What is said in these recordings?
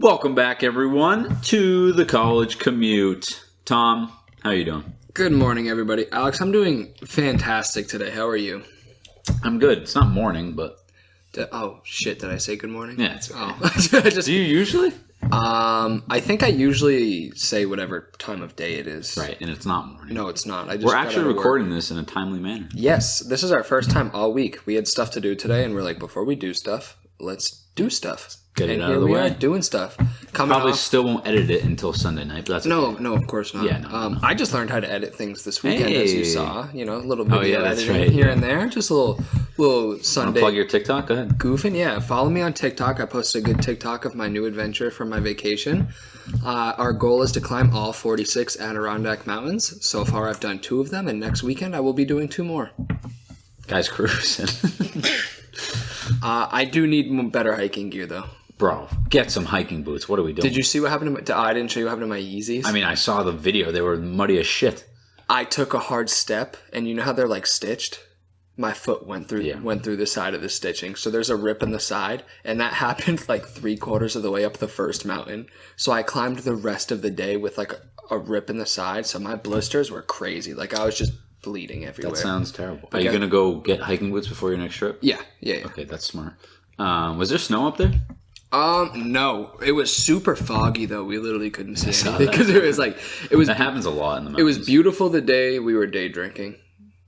Welcome back, everyone, to the College Commute. Tom, how are you doing? Good morning, everybody. Alex, I'm doing fantastic today. How are you? I'm good. It's not morning, but... Oh, shit. Did I say good morning? Yeah, it's okay. Oh. Do you usually? I think I usually say whatever time of day it is. Right, and it's not morning. No, it's not. We're actually recording this in a timely manner. Yes, this is our first time all week. We had stuff to do today, and we're like, before we do stuff, let's do stuff. Get it and out of the way. Here we are doing stuff. Probably still won't edit it until Sunday night, but that's okay. No, of course not. Yeah, no. I just learned how to edit things this weekend, as you saw. You know, a little video editing right. here and there. Just a little Sunday. Plug your TikTok? Go ahead. Goofing, yeah. Follow me on TikTok. I posted a good TikTok of my new adventure from my vacation. Our goal is to climb all 46 Adirondack mountains. So far, I've done 2 of them, and next weekend I will be doing 2 more. Guys cruising. I do need better hiking gear, though. Bro, get some hiking boots. What are we doing? Did you see what happened to I didn't show you what happened to my Yeezys? I mean, I saw the video. They were muddy as shit. I took a hard step, and you know how they're like stitched? My foot went through the side of the stitching. So there's a rip in the side, and that happened like 3/4 of the way up the first mountain. So I climbed the rest of the day with like a rip in the side. So my blisters were crazy. Like I was just bleeding everywhere. That sounds terrible. Are you going to go get hiking boots before your next trip? Yeah. Okay, that's smart. Was there snow up there? No. It was super foggy though. We literally couldn't see anything because it was. That happens a lot in the mountains. It was beautiful the day we were day drinking.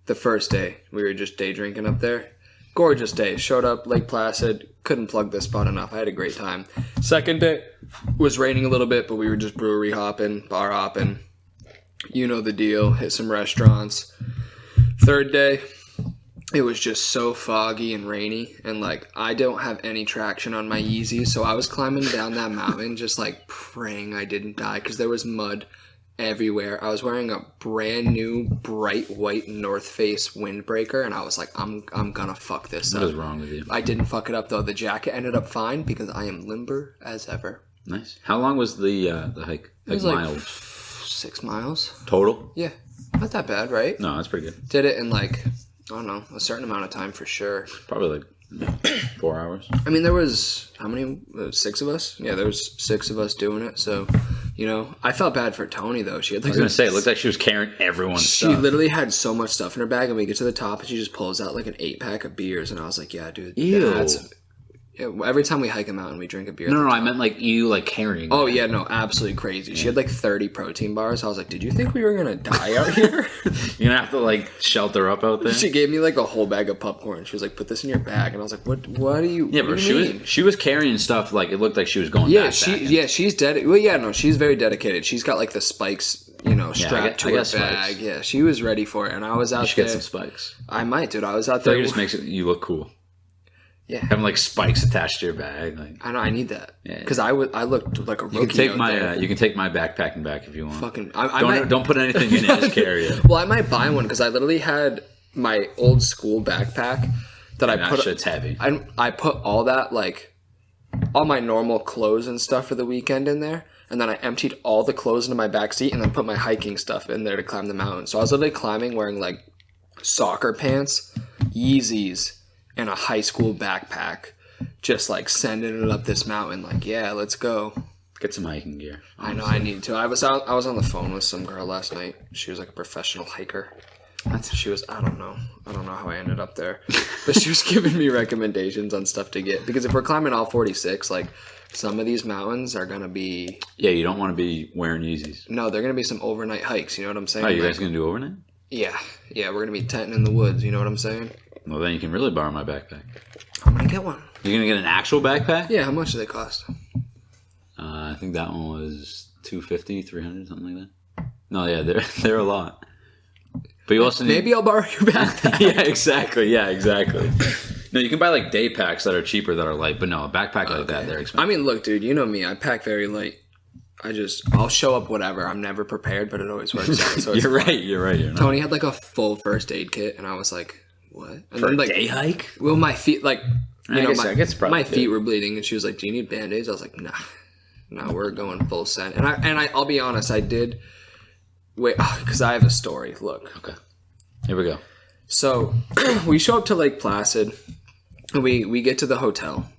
The first day we were just day drinking up there. Gorgeous day. Showed up Lake Placid. Couldn't plug this spot enough. I had a great time. Second day was raining a little bit, but we were just brewery hopping, bar hopping. You know the deal. Hit some restaurants. Third day, it was just so foggy and rainy, and like I don't have any traction on my Yeezys, so I was climbing down that mountain just like praying I didn't die because there was mud everywhere. I was wearing a brand new bright white North Face windbreaker, and I was like, I'm gonna fuck this up. What is wrong with you? I didn't fuck it up though. The jacket ended up fine because I am limber as ever. Nice. How long was the hike? It was miles? like 6 miles Total? Yeah, not that bad, right? No, that's pretty good. Did it in like, I don't know, a certain amount of time for sure. Probably like 4 hours. I mean, there was, how many? 6 of us? Yeah, there was 6 of us doing it. So, you know, I felt bad for Tony, though. She had like, I was going to say, it looked like she was carrying everyone's stuff. She literally had so much stuff in her bag, and we get to the top, and she just pulls out like an 8-pack of beers. And I was like, yeah, dude. Ew. Every time we hike a mountain, we drink a beer. No, I meant like you like carrying. Oh, yeah, no, absolutely crazy. Yeah. She had like 30 protein bars. I was like, did you think we were going to die out here? You're going to have to like shelter up out there? She gave me like a whole bag of popcorn. She was like, put this in your bag. And I was like, what do you Yeah, but she was carrying stuff like it looked like she was going back. She's dedicated. Well, yeah, no, she's very dedicated. She's got like the spikes, you know, strapped to her bag. Spikes. Yeah, she was ready for it. And I was out there. You should get some spikes. I might, dude. I was out there. It just makes you look cool. Yeah, having like spikes attached to your bag. Like, I know I need that because I looked like a rookie. You can take my you can take my backpacking back if you want. Fucking, don't put anything in it. Just carry it. Well, I might buy one because I literally had my old school backpack that I put. That shit's heavy. I put all that like all my normal clothes and stuff for the weekend in there, and then I emptied all the clothes into my back seat and then put my hiking stuff in there to climb the mountain. So I was literally climbing wearing like soccer pants, Yeezys, and a high school backpack, just like sending it up this mountain. Like, yeah, let's go. Get some hiking gear. I know I need to. I was on the phone with some girl last night. She was like a professional hiker. She was, I don't know how I ended up there, but she was giving me recommendations on stuff to get, because if we're climbing all 46, like some of these mountains are gonna be. Yeah, you don't want to be wearing Yeezys. No, they're gonna be some overnight hikes. You know what I'm saying? Oh, you guys gonna do overnight? Yeah, we're gonna be tenting in the woods. You know what I'm saying? Well, then you can really borrow my backpack. I'm going to get one. You're going to get an actual backpack? Yeah, how much do they cost? I think that one was $250, $300, something like that. No, yeah, they're a lot. But you also need... Maybe I'll borrow your backpack. Yeah, exactly. No, you can buy like day packs that are cheaper that are light, but no, a backpack like that, they're expensive. I mean, look, dude, you know me. I pack very light. I'll show up whatever. I'm never prepared, but it always works out. So You're right. Tony had like a full first aid kit, and I was like, what? And for then, like, a day hike? Well, my feet, like, I guess my feet were bleeding, and she was like, do you need Band-Aids? I was like, nah, we're going full send. And I'll be honest, I did, wait, because I have a story. Look. Okay. Here we go. So, we show up to Lake Placid, and we get to the hotel.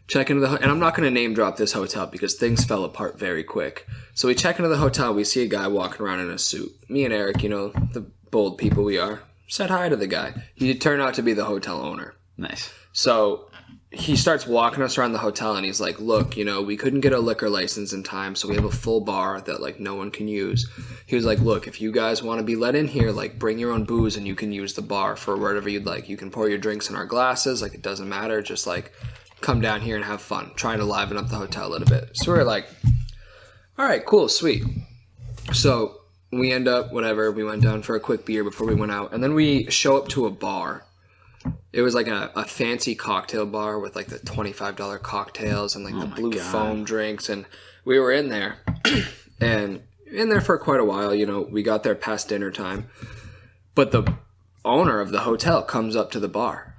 Check into and I'm not going to name drop this hotel because things fell apart very quick. So we check into the hotel. We see a guy walking around in a suit. Me and Eric, the bold people we are, said hi to the guy. He turned out to be the hotel owner. Nice. So he starts walking us around the hotel and he's like, look, we couldn't get a liquor license in time, so we have a full bar that no one can use. He was like, look, if you guys want to be let in here, bring your own booze and you can use the bar for whatever you'd like. You can pour your drinks in our glasses, it doesn't matter, just come down here and have fun, trying to liven up the hotel a little bit. So we were like, all right, cool, sweet. So we end up, whatever, we went down for a quick beer before we went out, and then we show up to a bar. It was a fancy cocktail bar with the $25 cocktails and the blue foam drinks, and we were in there, and in there for quite a while. We got there past dinner time, but the owner of the hotel comes up to the bar,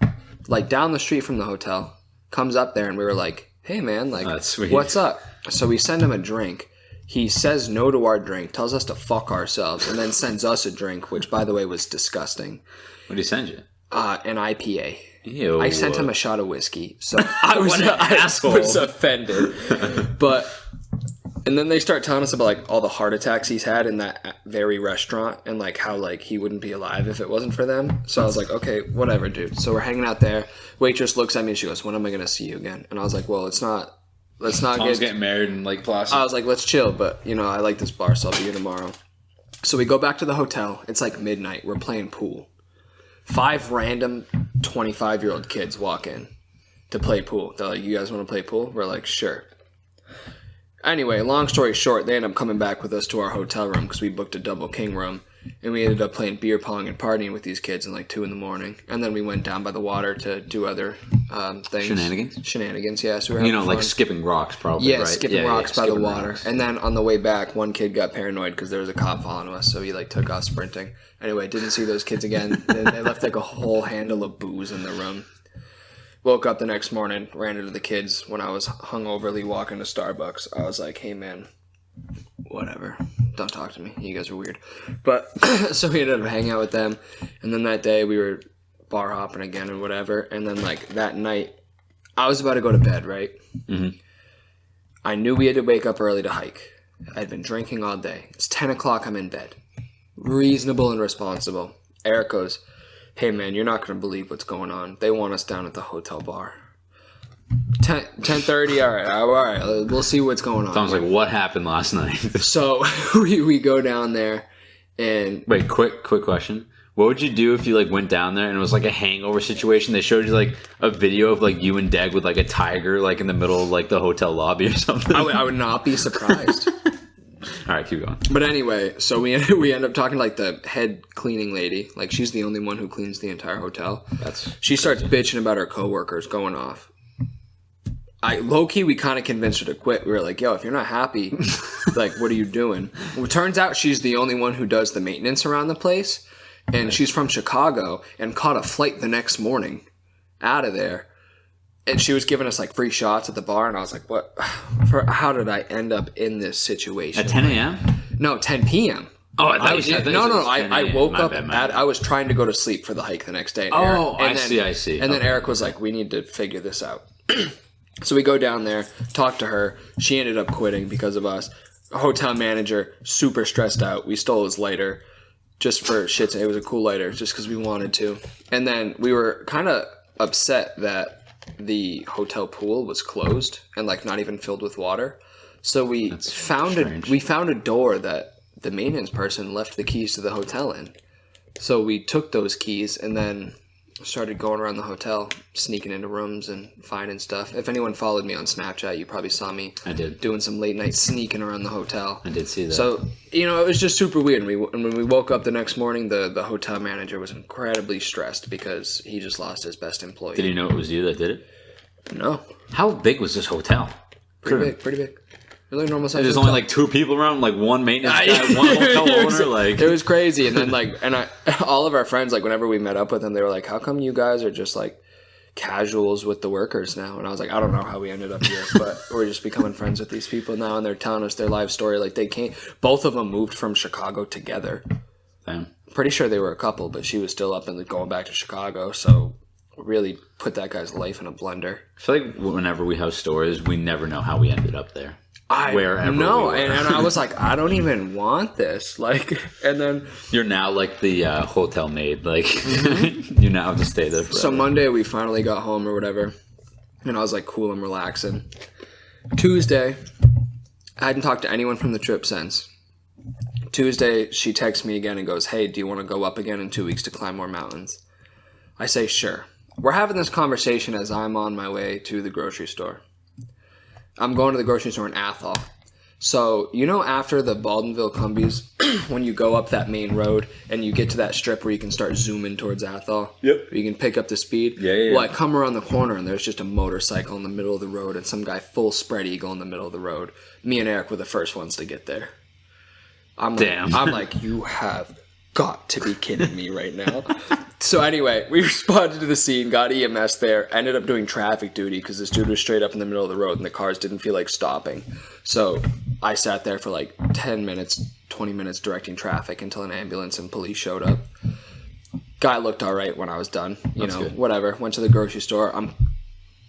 down the street from the hotel, comes up there, and we were like, hey man, that's sweet. What's up? So we send him a drink. He says no to our drink, tells us to fuck ourselves, and then sends us a drink, which by the way was disgusting. What did he send you? An IPA. Ew. I sent him a shot of whiskey, so I was offended. And then they start telling us about all the heart attacks he's had in that very restaurant, and how he wouldn't be alive if it wasn't for them. So I was like, okay, whatever, dude. So we're hanging out there. Waitress looks at me and she goes, when am I going to see you again? And I was like, well, let's not Tom's getting married in Lake Placid. I was like, let's chill, but I like this bar, so I'll be here tomorrow. So we go back to the hotel. It's midnight. We're playing pool. 5 random 25-year-old kids walk in to play pool. They're like, you guys want to play pool? We're like, sure. Anyway, long story short, they end up coming back with us to our hotel room because we booked a double king room, and we ended up playing beer pong and partying with these kids in 2 a.m. And then we went down by the water to do other things. Shenanigans, yeah. So we were fun. Skipping rocks probably, yeah, right? Skipping rocks by the water. Rocks. And then on the way back, one kid got paranoid because there was a cop following us, so he took off sprinting. Anyway, didn't see those kids again. They left a whole handle of booze in the room. Woke up the next morning, ran into the kids when I was hungoverly walking to Starbucks. I was like, hey man, whatever. Don't talk to me. You guys are weird. But so we ended up hanging out with them. And then that day we were bar hopping again and whatever. And then that night, I was about to go to bed, right? Mm-hmm. I knew we had to wake up early to hike. I'd been drinking all day. It's 10 o'clock. I'm in bed. Reasonable and responsible. Eric goes, hey man, you're not going to believe what's going on. They want us down at the hotel bar. 10:30, all right, we'll see what's going on. Sounds like, what happened last night? So we go down there and... Wait, quick question. What would you do if you went down there and it was a hangover situation? They showed you a video of you and Deg with a tiger in the middle of the hotel lobby or something? I would not be surprised. All right, keep going. But anyway, so we end up talking to the head cleaning lady. She's the only one who cleans the entire hotel. She starts bitching about her coworkers going off. Low-key, we kind of convinced her to quit. We were like, yo, if you're not happy, what are you doing? Well, it turns out she's the only one who does the maintenance around the place. And she's from Chicago and caught a flight the next morning out of there. And she was giving us free shots at the bar. And I was like, what? How did I end up in this situation? At 10 a.m.? No, 10 p.m. Oh, I thought you said I woke up I was trying to go to sleep for the hike the next day. I see. And then Eric was like, we need to figure this out. So we go down there, talk to her. She ended up quitting because of us. Hotel manager, super stressed out. We stole his lighter just for shits. It was a cool lighter just because we wanted to. And then we were kind of upset that the hotel pool was closed and not even filled with water. So we found a door that the maintenance person left the keys to the hotel in. So we took those keys and then started going around the hotel, sneaking into rooms and finding stuff. If anyone followed me on Snapchat, you probably saw me. I did. Doing some late night sneaking around the hotel. I did see that. So, it was just super weird. And when we woke up the next morning, the hotel manager was incredibly stressed because he just lost his best employee. Did he know it was you that did it? No. How big was this hotel? Pretty big. Really normal size. There's only 2 people around, one maintenance guy, one hotel owner. It was crazy. And then all of our friends, whenever we met up with them, they were like, how come you guys are just casuals with the workers now? And I was like, I don't know how we ended up here, but we're just becoming friends with these people now, and they're telling us their life story. Both of them moved from Chicago together. Damn. Pretty sure they were a couple, but she was still up and going back to Chicago. So really put that guy's life in a blender. I feel like whenever we have stories, we never know how we ended up there. Wherever no, and I was like, I don't even want this. Like, and then you're now like the hotel maid. Like, you now have to stay there forever. So Monday we finally got home or whatever, and I was like, cool, I'm relaxing. Tuesday, I hadn't talked to anyone from the trip since. Tuesday, she texts me again and goes, hey, do you want to go up again in 2 weeks to climb more mountains? I say, sure. We're having this conversation as I'm on my way to the grocery store. I'm going to the grocery store in Athol. So, you know, after the Baldenville-Cumbies, when you go up that main road and you get to that strip where you can start zooming towards Athol? Yep. You can pick up the speed? Yeah. Well, I come around the corner and there's just a motorcycle in the middle of the road and some guy full spread eagle in the middle of the road. Me and Eric were the first ones to get there. I'm like, you have got to be kidding me right now. So anyway, we responded to the scene, got EMS there, ended up doing traffic duty because this dude was straight up in the middle of the road and the cars didn't feel like stopping. So I sat there for like 10 minutes, 20 minutes directing traffic until an ambulance and police showed up. Guy looked all right when I was done. That's good. Whatever. Went to the grocery store.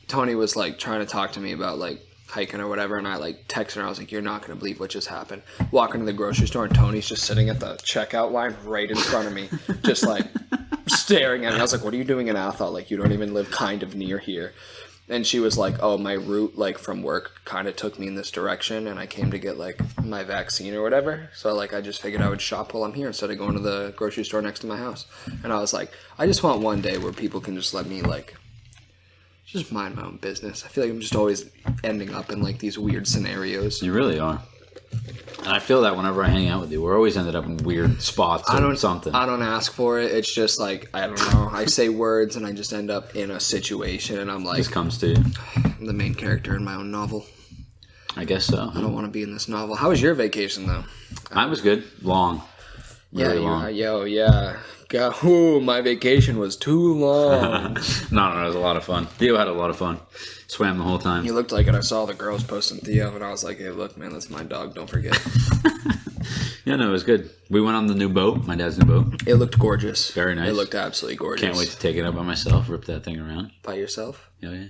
Tony was like trying to talk to me about like hiking or whatever, and I like texted her. I was like, you're not going to believe what just happened. Walking to the grocery store and Tony's just sitting at the checkout line right in front of me, just like staring at me. I was like, what are you doing in Athol? Like, you don't even live kind of near here. And she was like, oh, my route like from work kind of took me in this direction and I came to get like my vaccine or whatever. So like I just figured I would shop while I'm here instead of going to the grocery store next to my house. And I was like, I just want one day where people can just let me like just mind my own business. I feel like I'm just always ending up in like these weird scenarios. You really are. And I feel that whenever I hang out with you, we're always ended up in weird spots or something. I don't ask for it. It's just like, I don't know. I say words and I just end up in a situation and I'm like... This comes to you. I'm the main character in my own novel. I guess so. I don't want to be in this novel. How was your vacation though? Mine was good. Long. Really long. Yeah. Ooh, my vacation was too long. No, it was a lot of fun. Theo had a lot of fun. Swam the whole time. You looked like it. I saw the girls posting Theo, and I was like, hey, look, man, that's my dog. Don't forget. Yeah, no, it was good. We went on the new boat, my dad's new boat. It looked gorgeous. Very nice. It looked absolutely gorgeous. Can't wait to take it up by myself, rip that thing around. By yourself? Oh, yeah.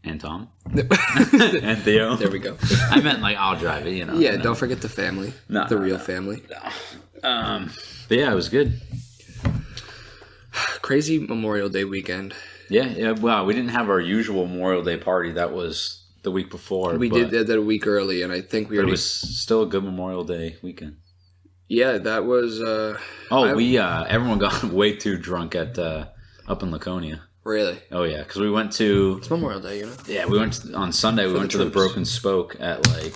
And Tom. And Theo. There we go. I meant like I'll drive it, Yeah, don't forget the family. The real family. No. But yeah, it was good. Crazy Memorial Day weekend. Yeah. Well, we didn't have our usual Memorial Day party. That was the week before. We did that a week early, and I think it was still a good Memorial Day weekend. Yeah, that was... everyone got way too drunk at up in Laconia. Really? Oh, yeah, because we went to... It's Memorial Day, Yeah, we went on Sunday. We went to the Broken Spoke at 1.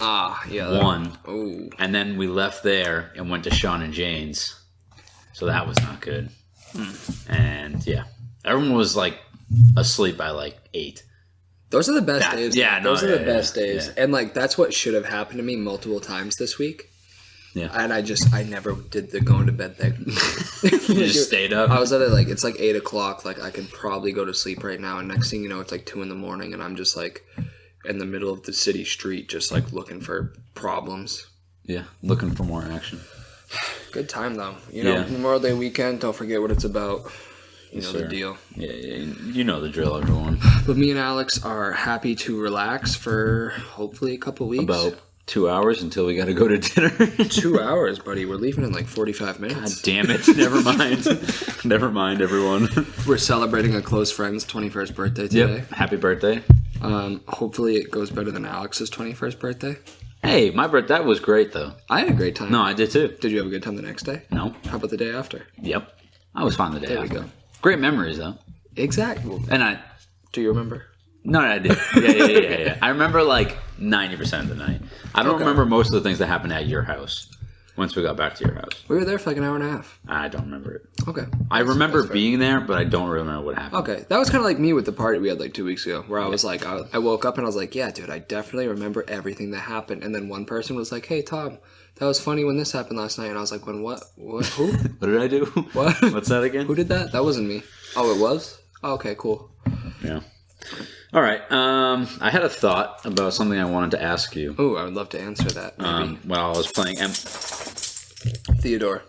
Oh. And then we left there and went to Sean and Jane's. So that was not good. And, yeah, everyone was, asleep by, 8. Those are the best days. Yeah, those are the best days. Yeah. And, that's what should have happened to me multiple times this week. Yeah. And I never did the going to bed thing. You just stayed up? I was at it, it's 8 o'clock. I could probably go to sleep right now. And next thing you know, it's 2 in the morning. And I'm just, in the middle of the city street, just, looking for problems. Yeah, looking for more action. Good time, though. Memorial Day weekend, don't forget what it's about. The deal. Yeah, you know the drill, everyone. But me and Alex are happy to relax for hopefully a couple weeks. About 2 hours until we got to go to dinner. 2 hours, buddy. We're leaving in 45 minutes. God damn it. Never mind. Never mind, everyone. We're celebrating a close friend's 21st birthday today. Yep. Happy birthday. Hopefully it goes better than Alex's 21st birthday. Hey, that was great, though. I had a great time. No, I did too. Did you have a good time the next day? No. How about the day after? Yep. I was fine the day after. There we go. Great memories, though. Exactly. And do you remember? No, I did. Yeah. I remember 90% of the night. I don't remember most of the things that happened at your house once we got back to your house. We were there for an hour and a half. I don't remember it. Okay. I remember being there, but I don't remember what happened. Okay. That was kind of like me with the party we had 2 weeks ago, where I was I woke up and I was like, yeah, dude, I definitely remember everything that happened. And then one person was like, hey, Tom, that was funny when this happened last night. And I was like, when what? What? Who? What did I do? What? What's that again? Who did that? That wasn't me. Oh, it was? Oh, okay, cool. Yeah. All right. I had a thought about something I wanted to ask you. Oh, I would love to answer that. Maybe. While I was playing Theo,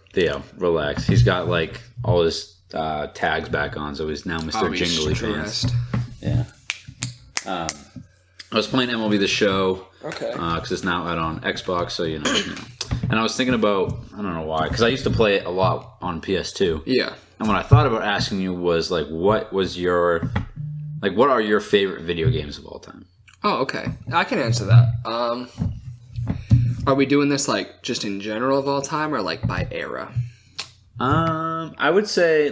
relax. He's got all his tags back on, so he's now Mr. he's Jingly stressed. Pants. Yeah. I was playing MLB The Show. Okay. Because it's now out on Xbox, so you know. And I was thinking about, I don't know why, because I used to play it a lot on PS2. Yeah. And what I thought about asking you was like, what are your favorite video games of all time? Oh, okay. I can answer that. Are we doing this like just in general of all time or like by era? I would say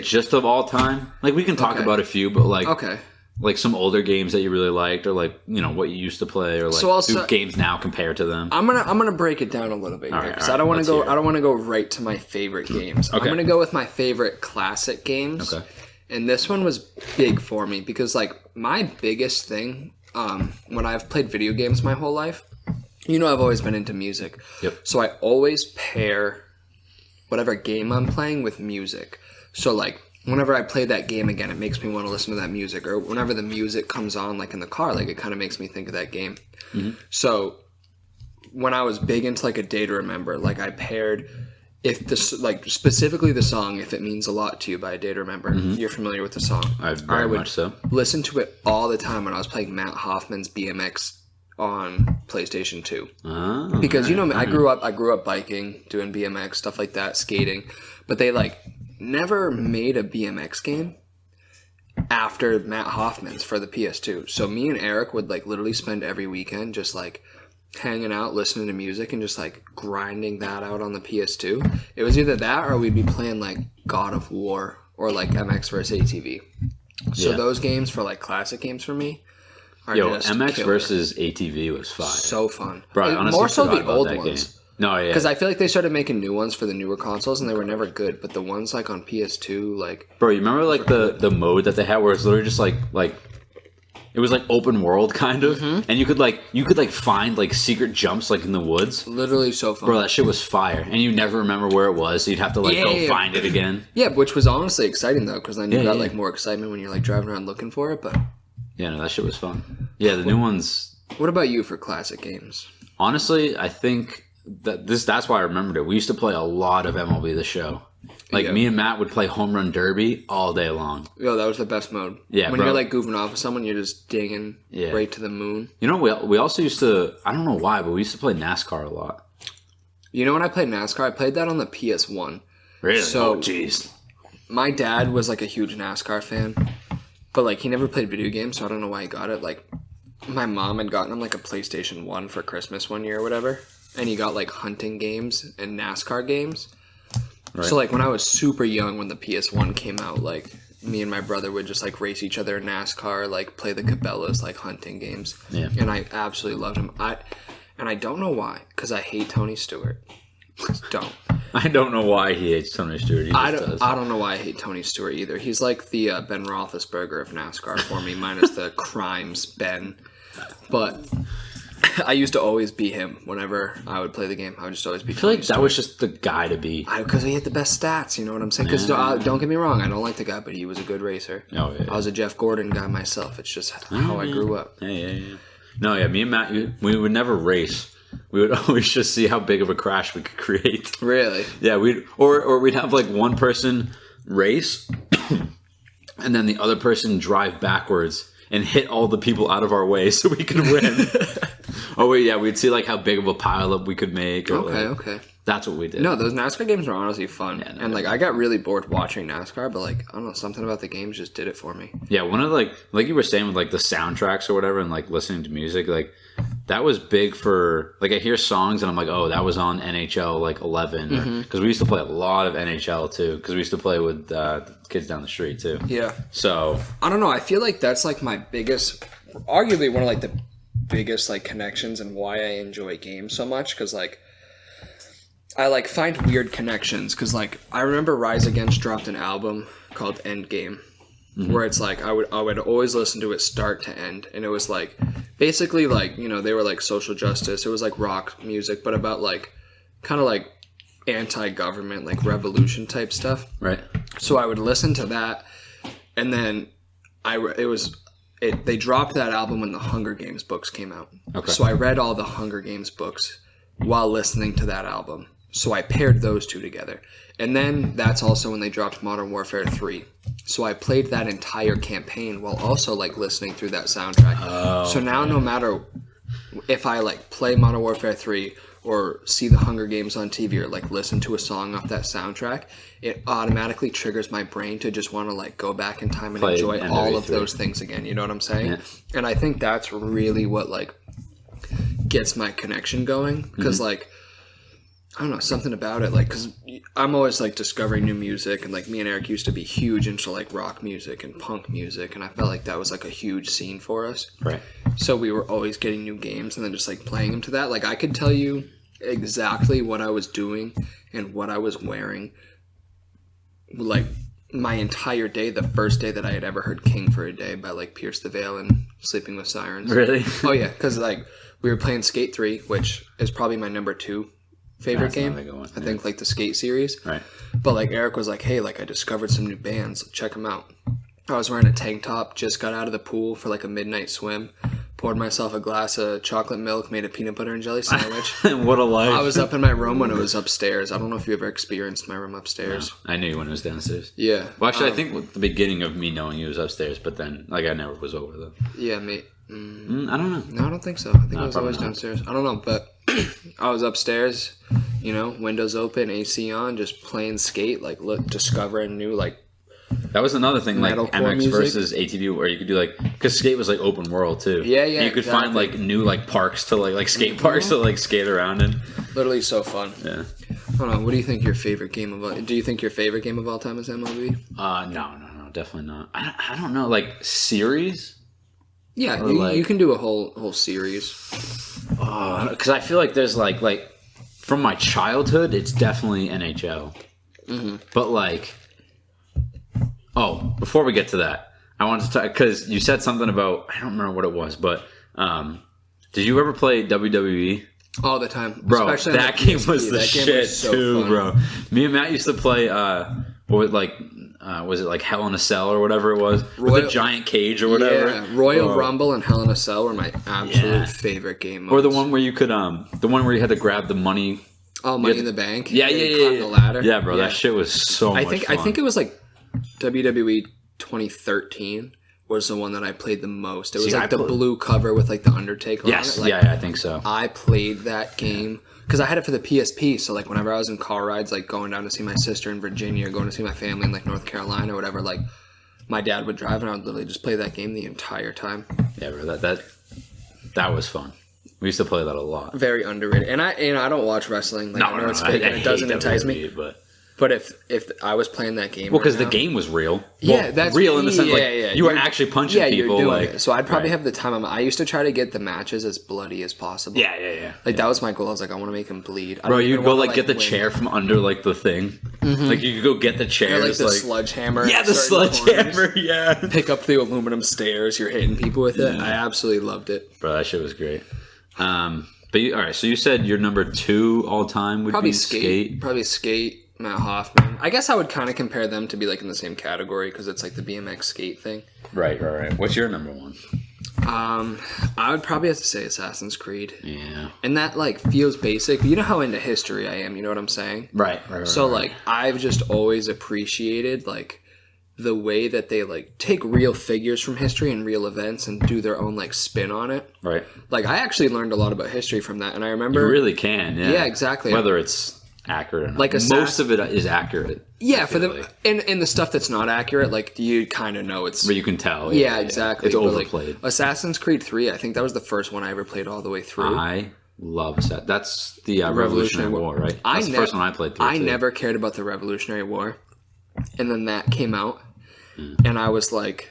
just of all time. Like we can talk about a few, but like like some older games that you really liked, or like what you used to play, or like games now compared to them. I'm gonna break it down a little bit here because I don't want to go right to my favorite games. Okay. I'm gonna go with my favorite classic games. Okay. And this one was big for me because like my biggest thing when I've played video games my whole life, I've always been into music. Yep. So I always pair whatever game I'm playing with music. So like whenever I play that game again, it makes me want to listen to that music. Or whenever the music comes on like in the car, like it kind of makes me think of that game. Mm-hmm. So when I was big into like a Day to Remember, like I paired like specifically the song If It Means a Lot to You by A Day to Remember. Mm-hmm. You're familiar with the song. Very much so. Listen to it all the time when I was playing Matt Hoffman's BMX on PlayStation 2. Oh, because I grew up biking, doing BMX, stuff like that, skating, but they like never made a BMX game after Matt Hoffman's for the PS2. So me and Eric would like literally spend every weekend just like hanging out, listening to music, and just like grinding that out on the PS2. It was either that or we'd be playing like God of War or like MX vs ATV. So those games for like classic games for me. MX killer. Versus ATV was fun. So fun. Bro, I honestly more so the old that ones. Game. No, yeah. Because I feel like they started making new ones for the newer consoles, and they were never good. But the ones like on PS2, like bro, you remember like the mode that they had where it's literally just like it was like open world kind of, and you could find like secret jumps like in the woods. Literally so fun. Bro, that shit was fire, and you never remember where it was, so you'd have to go find it again. Yeah, which was honestly exciting though, because then you got like more excitement when you're like driving around looking for it. But yeah, no, that shit was fun. Yeah, the new ones. What about you for classic games? Honestly, I think that's why I remembered it. We used to play a lot of MLB The Show. Like me and Matt would play Home Run Derby all day long. Yo, that was the best mode. Yeah, when you're like goofing off with someone, you're just dinging right to the moon. We also used to. I don't know why, but we used to play NASCAR a lot. When I played NASCAR, I played that on the PS1. Really? So, oh, jeez. My dad was like a huge NASCAR fan, but like he never played video games, so I don't know why he got it. Like my mom had gotten him like a PlayStation 1 for Christmas one year or whatever, and he got like hunting games and NASCAR games. Right. So like when I was super young, when the PS1 came out, like me and my brother would just like race each other in NASCAR, like play the Cabela's like hunting games. Yeah. And I absolutely loved him. I don't know why, because I hate Tony Stewart. I don't know why he hates Tony Stewart. I don't know why I hate Tony Stewart either. He's like the Ben Roethlisberger of NASCAR for me, minus the crimes Ben. But I used to always beat him whenever I would play the game. I would just always beat him. I feel like that was just the guy to beat. Because he had the best stats, you know what I'm saying? Because don't get me wrong, I don't like the guy, but he was a good racer. Oh, yeah. I was a Jeff Gordon guy myself. It's just how I grew up. Yeah. No, yeah, me and Matt, we would never race. We would always just see how big of a crash we could create. Really? Yeah, we'd have like one person race, and then the other person drive backwards and hit all the people out of our way so we could win. We'd see like how big of a pileup we could make. Okay. That's what we did. No, those NASCAR games were honestly fun. Yeah, and like I got really bored watching NASCAR, but like I don't know, something about the games just did it for me. Yeah, one of like you were saying with like the soundtracks or whatever, and like listening to music, like that was big for like I hear songs and I'm like, oh, that was on NHL like 11, because we used to play a lot of NHL too, because we used to play with the kids down the street too. Yeah. So I don't know. I feel like that's like my biggest, arguably one of like the biggest like connections and why I enjoy games so much, because like I like find weird connections, because like I remember Rise Against dropped an album called Endgame, where it's like I would always listen to it start to end, and it was like basically like they were like social justice. It was like rock music, but about like kind of like anti-government, like revolution type stuff. Right. So I would listen to that, and then they dropped that album when the Hunger Games books came out. Okay. So I read all the Hunger Games books while listening to that album. So I paired those two together. And then that's also when they dropped Modern Warfare 3. So I played that entire campaign while also like listening through that soundtrack. Oh, so now no matter if I like play Modern Warfare 3 or see the Hunger Games on TV or like listen to a song off that soundtrack, it automatically triggers my brain to just want to like go back in time and Play enjoy NW3. all of those things again. You know what I'm saying? Yeah. And I think that's really what like gets my connection going because like I don't know, something about it, like, because I'm always, like, discovering new music, and, like, me and Eric used to be huge into, like, rock music and punk music, and I felt like that was, like, a huge scene for us. Right. So we were always getting new games and then just, like, playing them to that. Like, I could tell you exactly what I was doing and what I was wearing, like, my entire day, the first day that I had ever heard King for a Day by, like, Pierce the Veil and Sleeping with Sirens. Really? Oh, yeah, because, like, we were playing Skate 3, which is probably my number 2 favorite game. I think like the Skate series. Right. But like Eric was like, hey, like I discovered some new bands. Check them out. I was wearing a tank top, just got out of the pool for like a midnight swim, poured myself a glass of chocolate milk, made a peanut butter and jelly sandwich. What a life. I was up in my room when it was upstairs. I don't know if you ever experienced my room upstairs. No, I knew you when it was downstairs. Yeah. Well, actually, I think the beginning of me knowing you was upstairs, but then, like, I never was over though. Yeah, mate. I don't know. No, I don't think so. I think No, I was always probably not. downstairs. I don't know, but I was upstairs, you know, windows open, AC on, just playing Skate, like discovering new, like, That was another thing, like Metalcore MX music. versus ATV, where you could do like, because Skate was like open world too. Yeah, yeah, You could find exactly. like new like parks to like skate parks to like skate around in. literally so fun. Yeah. Hold on, what do you think your favorite game of all? Do you think your favorite game of all time is MLB? No, definitely not. I don't know, like series. Yeah, Or you, like- you can do a whole series. Because I feel like there's like from my childhood, it's definitely NHL. Mm-hmm. But like, before we get to that, I wanted to talk because you said something about, I don't remember what it was, but did you ever play WWE? All the time. Bro, Especially on that the game PSP. was the That game shit was so too, fun. bro. Me and Matt used to play, was it like Hell in a Cell or whatever it was? With Royal- the giant cage or whatever. Yeah, Royal Oh. Rumble and Hell in a Cell were my absolute Yeah. favorite game Or the modes. one where you could, the one where you had to grab the money. Oh, Money Yeah. in the Bank. Yeah, And yeah. climb the ladder. Yeah, bro, Yeah. that shit was so much fun. I think it was like WWE 2013 was the one that I played the most. It was See, like I the played- blue cover with like the Undertaker Yes, on it. Like, yeah, I think so. I played that game because I had it for the PSP. So like whenever I was in car rides, like going down to see my sister in Virginia or going to see my family in like North Carolina or whatever, like my dad would drive and I would literally just play that game the entire time. Yeah, bro, that was fun. We used to play that a lot. Very underrated. And I don't watch wrestling. Like I know it's fake and it doesn't entice me. But if I was playing that game, Well, because right the now- game was real. Yeah, Well, that's real in the sense yeah, like yeah. you were You're- actually punching yeah, people. You're doing like it. So I'd probably right. have the time. I used to try to get the matches as bloody as possible. Yeah. Like that was my goal. I was like, I want to make him bleed. I Bro, don't you'd even go wanna, like get the win. chair from under like the thing. Like you could go get the chair. Or like just, the sledgehammer. Yeah, at the certain sledgehammer. corners. Yeah. Pick up the aluminum stairs. You're hitting people with it. I absolutely loved it. Bro, that shit was great. But all right, so you said your number 2 all time would Probably be Skate. Probably Skate. Matt Hoffman. I guess I would kind of compare them to be like in the same category because it's like the BMX skate thing. Right. What's your number 1? I would probably have to say Assassin's Creed. Yeah. And that like feels basic. You know how into history I am, you know what I'm saying? Right. So like I've just always appreciated like the way that they like take real figures from history and real events and do their own like spin on it. Right. Like I actually learned a lot about history from that and I remember You really can. Yeah. Yeah, exactly. Whether it's accurate or not. Like most of it is accurate. yeah, I for feel the like. and the stuff that's not accurate, like you kind of know it's Where you can tell. yeah, exactly. It's But, like, overplayed. Assassin's Creed 3, I think that was the first one I ever played all the way through. I love that. That's the Revolutionary War, right? That's the first one I played through. I too. never cared about the Revolutionary War. And then that came out. And I was like...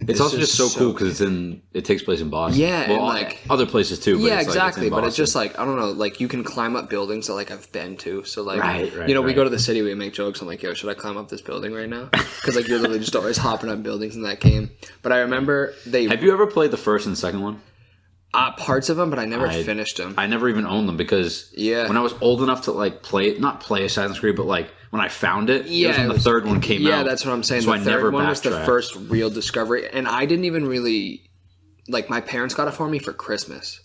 It's this also is just so cool because it takes place in Boston. Yeah, well, and, like- other places too. But yeah, it's exactly. Like, But it's just like, I don't know, like you can climb up buildings that like I've been to. So like, Right, you know, we right. go to the city, we make jokes. I'm like, yo, should I climb up this building right now? Because like you're literally just always hopping up buildings in that game. But I remember Have you ever played the first and second one? parts of them, but I never finished them. I never even owned them because Yeah. when I was old enough to like not play Assassin's Creed, but like when I found it, Yeah, it was when it the was- third one came out. Yeah, that's what I'm saying. So The I third never one was the backtracked. first real discovery, and I didn't even really like. My parents got it for me for Christmas,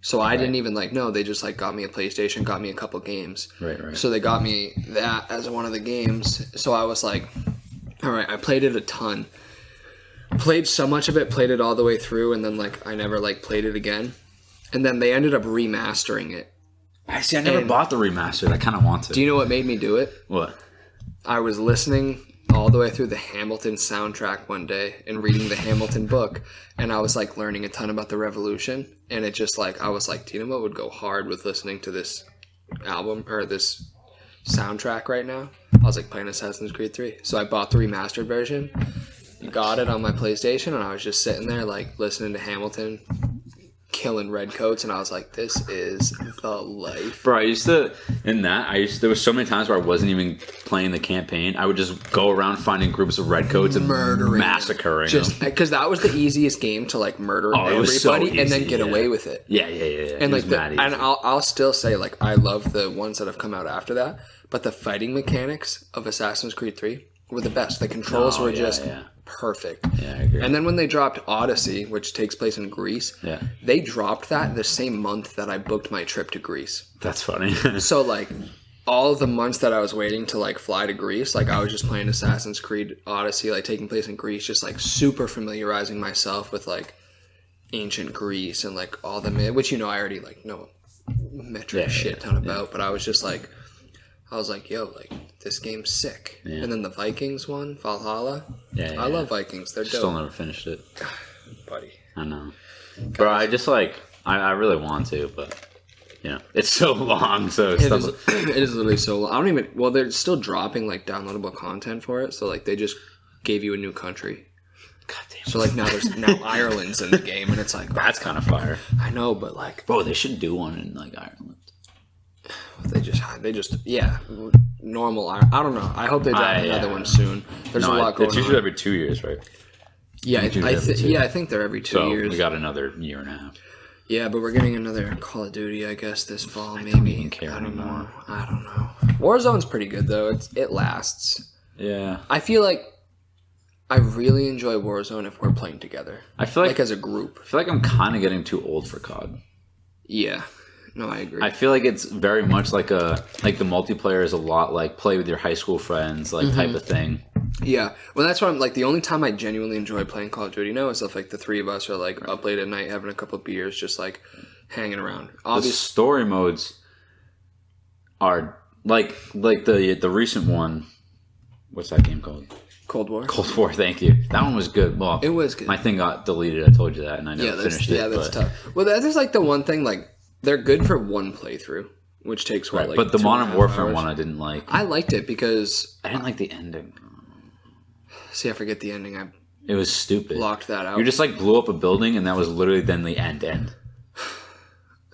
So I didn't even like know. They just like got me a PlayStation, got me a couple games. Right. So they got me that as one of the games. So I was like, all right, I played it a ton. Played so much of it, played it all the way through, and then like I never like played it again. And then they ended up remastering it. I never bought the remastered. I kind of want to. Do you know what made me do it? What? I was listening all the way through the Hamilton soundtrack one day and reading the Hamilton book, and I was like learning a ton about the Revolution, and it just like I was like, do you know what would go hard with listening to this album or this soundtrack right now? I was like playing Assassin's Creed 3. So I bought the remastered version, got it on my PlayStation, and I was just sitting there like listening to Hamilton, killing redcoats, and I was like, this is the life. Bro, there was so many times where I wasn't even playing the campaign. I would just go around finding groups of redcoats and massacring them. Because that was the easiest game to like murder everybody and then get away with it. Yeah. And like, and I'll still say like I love the ones that have come out after that, but the fighting mechanics of Assassin's Creed 3 were the best. The controls were just perfect. Yeah, I agree. And then when they dropped Odyssey, which takes place in Greece, they dropped that the same month that I booked my trip to Greece. That's funny. So like all the months that I was waiting to like fly to Greece, like I was just playing Assassin's Creed Odyssey, like taking place in Greece, just like super familiarizing myself with like ancient Greece and like all the which I already like know a shit ton about, but I was just like, yo, like this game's sick. Yeah. And then the Vikings one, Valhalla. I love Vikings. They're dope. Still never finished it. Buddy. I know. Bro, I just like, I really want to, but, it's so long. So it is literally so long. I don't even, they're still dropping like downloadable content for it. So like they just gave you a new country. God damn. So like now Ireland's in the game and it's like. That's kind of fire. I know, but like. Bro, they should do one in like Ireland. They just normal. I don't know. I hope they drop another one soon. There's a lot going on. It's usually every 2 years, right? Yeah, I think they're every 2 years. We got another year and a half. Yeah, but we're getting another Call of Duty, I guess, this fall. Maybe. I don't even care anymore. I don't know. Warzone's pretty good though. It lasts. Yeah. I feel like I really enjoy Warzone if we're playing together. I feel like as a group. I feel like I'm kind of getting too old for COD. Yeah. No, I agree. I feel like it's very much like the multiplayer is a lot like play with your high school friends, like type of thing. Yeah. Well, that's why I'm like the only time I genuinely enjoy playing Call of Duty now is if like the three of us are like up late at night having a couple of beers, just like hanging around. The story modes are like the recent one. What's that game called? Cold War. Cold War. Thank you. That one was good. Well, it was good. My thing got deleted. I told you that, and I never finished it. Yeah, that's tough. Well, that is like the one thing like. They're good for one playthrough, which takes what, like but the Modern Warfare hours? one I didn't like. I liked it because I didn't like the ending. See, I forget the ending. It was stupid. Blocked that out. You just like blew up a building, and that was literally then the end.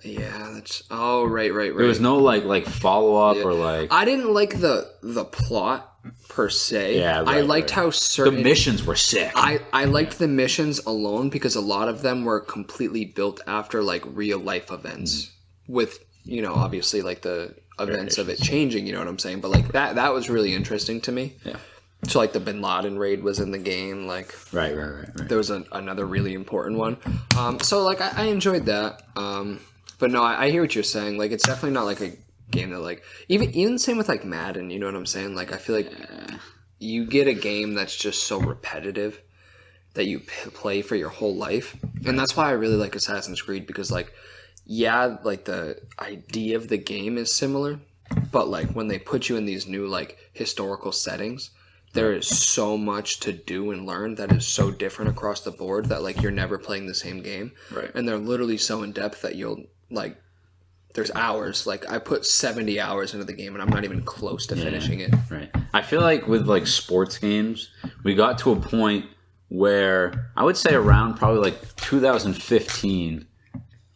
Yeah, that's right. There was no like follow up or like. I didn't like the plot per se. Yeah, I liked how certain the missions were sick. I liked the missions alone because a lot of them were completely built after like real life events with obviously like the events of it changing. You know what I'm saying? But like that was really interesting to me. Yeah. So like the Bin Laden raid was in the game. Like right. There was another really important one. So like I enjoyed that. But no, I hear what you're saying. Like it's definitely not like a game that like even same with like Madden. You know what I'm saying? Like I feel like you get a game that's just so repetitive that you play for your whole life, and that's why I really like Assassin's Creed because like like the idea of the game is similar, but like when they put you in these new like historical settings. There is so much to do and learn that is so different across the board that like you're never playing the same game. Right. And they're literally so in depth that you'll like there's hours. Like I put 70 hours into the game and I'm not even close to finishing it. Right. I feel like with like sports games, we got to a point where I would say around probably like 2015,